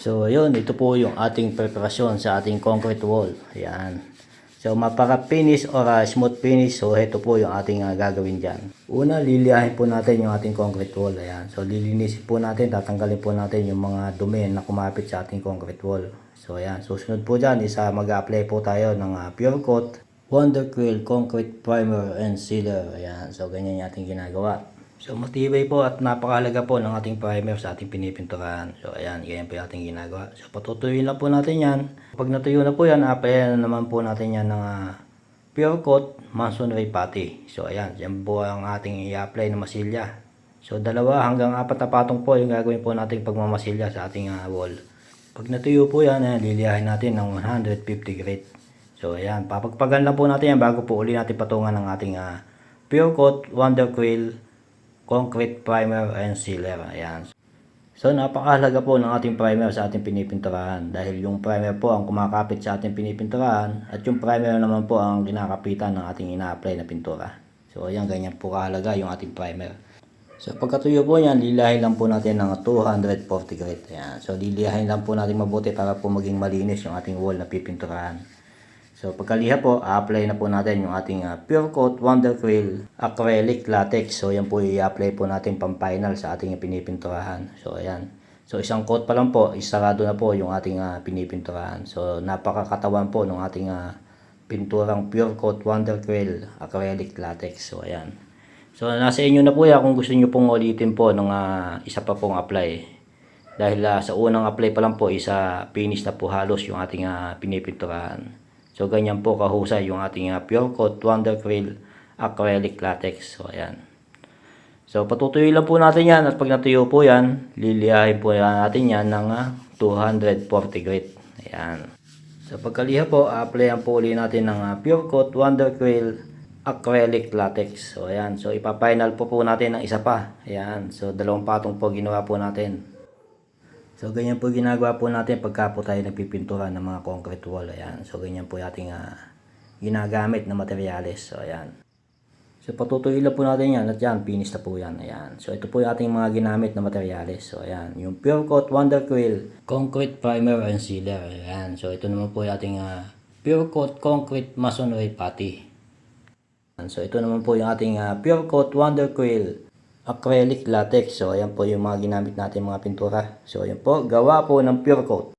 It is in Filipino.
So, yun, ito po yung ating preparasyon sa ating concrete wall. Ayan. So, mapaka-finish or smooth finish. So, ito po yung ating gagawin dyan. Una, liliyahin po natin yung ating concrete wall. Ayan. So, lilinisin po natin, tatanggalin po natin yung mga dumi na kumapit sa ating concrete wall. So, ayan. Susunod po dyan, mag-a-apply po tayo ng Pure Coat Wonderquill Concrete Primer and Sealer. Ayan. So, ganyan yung ating ginagawa. So, matibay po at napakahalaga po ng ating primer sa ating pinipinturahan. So, ayan, ganyan po yung ating ginagawa. So, patutuyuin lang po natin yan. Pag natuyo na po yan, applyan na naman po natin yan ng Pure Coat Masonry Putty. So, ayan, yan po ang ating i-apply na masilya. So, 2 hanggang 4 na patong po yung gagawin po natin pagmamasilya sa ating wall. Pag natuyo po yan, liliyahin natin ng 150 grit. So, ayan, papagpagan lang po natin yan bago po uli natin patungan ng ating Pure Coat Wonderquill Concrete Primer and Sealer. Ayan. So, napakahalaga po ng ating primer sa ating pinipinturahan dahil yung primer po ang kumakapit sa ating pinipinturahan at yung primer naman po ang kinakapitan ng ating ina-apply na pintura. So, ayan, ganyan po kahalaga yung ating primer. So, pagkatuyo po yan, lilahin lang po natin ng 240 grit. Ayan. So, liliyahin lang po natin mabuti para po maging malinis yung ating wall na pipinturahan. So, pagkaliha po, apply na po natin yung ating Pure Coat Wonderquill Acrylic Latex. So, yan po i-apply po natin pang-final sa ating pinipinturahan. So, ayan. So, isang coat pa lang po, isarado na po yung ating pinipinturahan. So, napakakatawan po ng ating pinturang Pure Coat Wonderquill Acrylic Latex. So, ayan. So, nasa inyo na po yan kung gusto nyo pong ulitin po ng isa pa pong apply. Dahil sa unang apply pa lang po, finish na po halos yung ating pinipinturahan. So, ganyan po kahusay yung ating Pure Coat Wonderquill Acrylic Latex. So, ayan. So, patutuyo lang po natin yan at pag natuyo po yan, liliyahin po natin yan ng 240 grit. Ayan. So, pagkaliha po, applyan po ulit natin ng Pure Coat Wonderquill Acrylic Latex. So, ayan. So, ipa-final po natin ng isa pa. Ayan. So, 2 patong po ginawa po natin. So, ganyan po ginagawa po natin pagka po tayo nagpipintura ng mga concrete wall. Ayan. So, ganyan po yung ating ginagamit na materyales. So, ayan. So, patutuyo lang po natin yan at yan, finish na po yan. Ayan. So, ito po yung ating mga ginamit na materyales. So, ayan. Yung Pure Coat Wonderquill Concrete Primer and Sealer. Ayan. So, ito naman po yung ating Pure Coat Concrete Masonry Putty. Ayan. So, ito naman po yung ating Pure Coat Wonderquill Acrylic Latex. So, ayan po yung mga ginamit natin mga pintura. So, ayan po, gawa po ng Pure Coat.